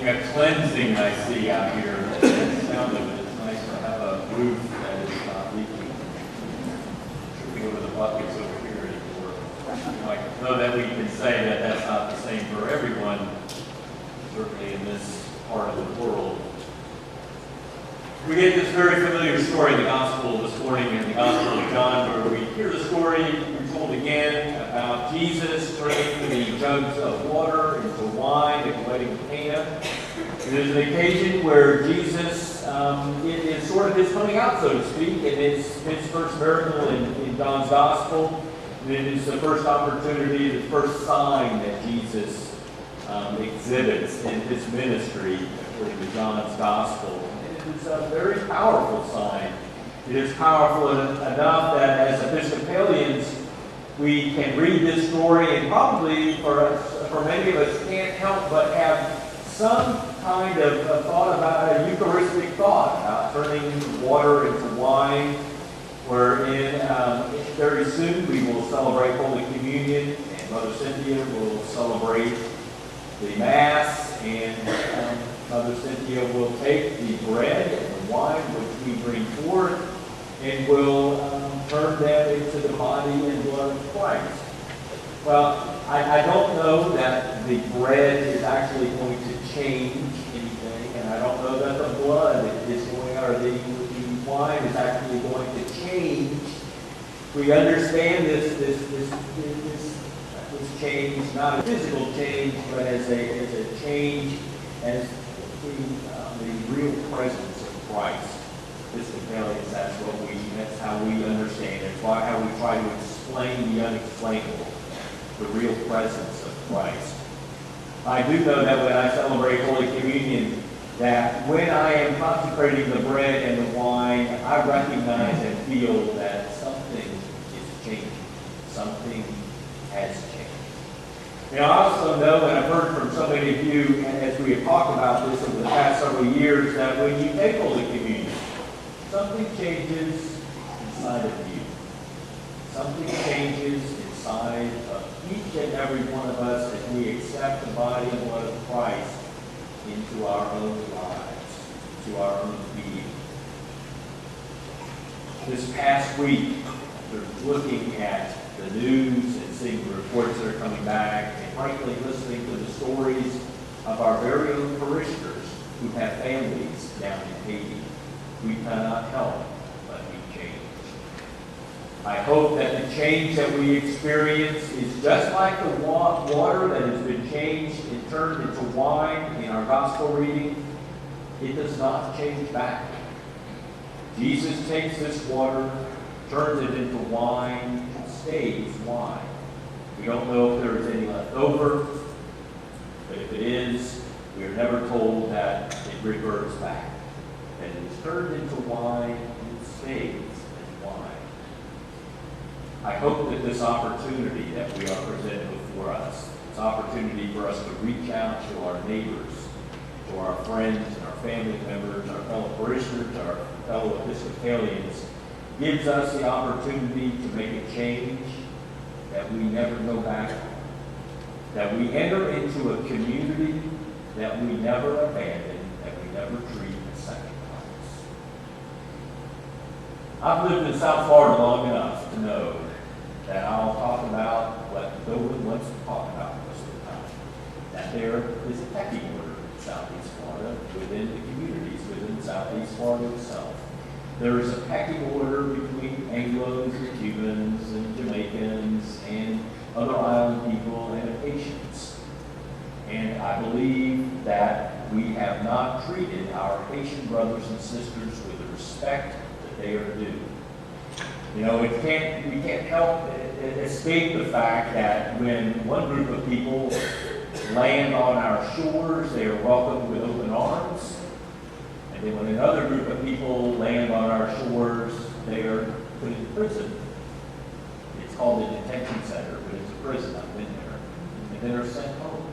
a cleansing I see out here. The sound of it. It's nice to have a roof that is not leaking. Tripping over the buckets over here anymore. I know that we can say that that's not the same for everyone, certainly in this part of the world. We get this very familiar story in the Gospel this morning, in the Gospel of John, where we hear the story retold again about Jesus turning the jugs of water into wine at the wedding of Cana. It is an occasion where Jesus, it is sort of his coming out, so to speak. It is his first miracle in John's Gospel. It is the first opportunity, the first sign that Jesus exhibits in his ministry, according to John's Gospel. It's a very powerful sign. It is powerful enough that as Episcopalians, we can read this story and probably for many of us can't help but have some kind of thought about a Eucharistic thought about turning water into wine, wherein very soon we will celebrate Holy Communion, and Mother Cynthia will celebrate the Mass, and Mother Cynthia will take the bread and the wine which we bring forth and will turn them into the body and blood of Christ. Well, I don't know that the bread is actually going to change anything, and I don't know that the blood is going, or the wine is actually going to change. We understand this change, not a physical change, but as a change, as the real presence of Christ. Episcopalians, that's how we understand it. It's how we try to explain the unexplainable, the real presence of Christ. I do know that when I celebrate Holy Communion, that when I am consecrating the bread and the wine, I recognize and feel that something is changing. Something has changed. And I also know, and I've heard from so many of you, as we have talked about this over the past several years, that when you take Holy Communion, something changes inside of you. Something changes inside of each and every one of us as we accept the body and blood of Christ into our own lives, into our own being. This past week, we're looking at the news and seeing the reports that are coming back, and frankly listening to the stories of our very own parishioners who have families down in Haiti. We cannot help but be changed. I hope that the change that we experience is just like the water that has been changed and turned into wine in our gospel reading. It does not change back. Jesus takes this water, turns it into wine, and stays wine. We don't know if there is any left over, but if it is, we are never told that it reverts back. And it is turned into wine, and it stays as wine. I hope that this opportunity that we are presented before us, this opportunity for us to reach out to our neighbors, to our friends and our family members, our fellow parishioners, our fellow Episcopalians, gives us the opportunity to make a change that we never go back on, that we enter into a community that we never abandon, that we never treat as second class. I've lived in South Florida long enough to know that I'll talk about what no one wants to talk about most of the time, that there is a pecking order in Southeast Florida, within the communities, within Southeast Florida itself. There is a pecking order between Anglos and Cubans and Jamaicans and other island people and Haitians. And I believe that we have not treated our Haitian brothers and sisters with the respect that they are due. You know, we can't help escape the fact that when one group of people land on our shores, they are welcomed with open arms. And then when another group of people land on our shores, they are put in prison. It's called a detention center, but it's a prison. I've been there. And then they're sent home.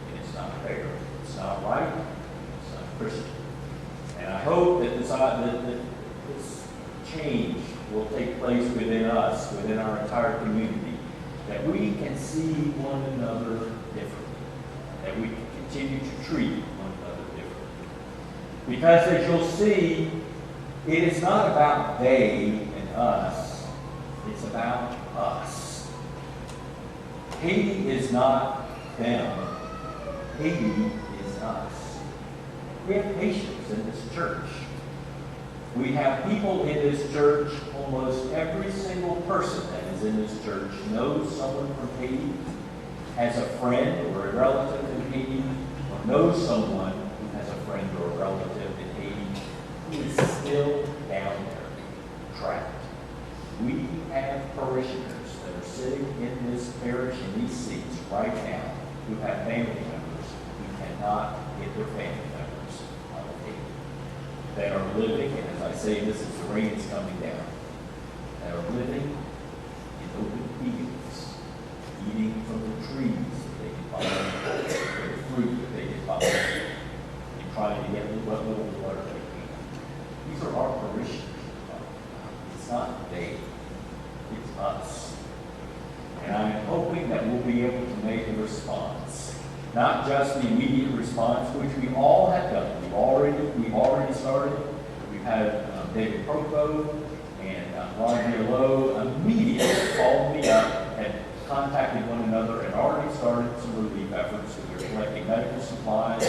And it's not fair. It's not right. It's not Christian. And I hope that this change will take place within us, within our entire community, that we can see one another differently, that we can continue to treat one another Because as you'll see, it is not about they and us. It's about us. Haiti is not them. Haiti is us. We have patience in this church. We have people in this church, almost every single person that is in this church knows someone from Haiti, has a friend or a relative in Haiti, or knows someone who has a friend or a relative in Haiti who is still down there, trapped. We have parishioners that are sitting in this parish in these seats right now who have family members who cannot get their family members out of Haiti. That are living, and as I say this as the rain is coming down, that are living in open fields, eating from the trees that they can follow, the fruit that they can follow, and trying to get what little water they can. These are our parishioners. It's not they, it's us. And I'm hoping that we'll be able to make a response. Not just the immediate response, which we all have done. We've already started. We've had David Propo and Roger Lowe immediately called me up, had contacted one another, and already started some relief efforts. So we're collecting medical supplies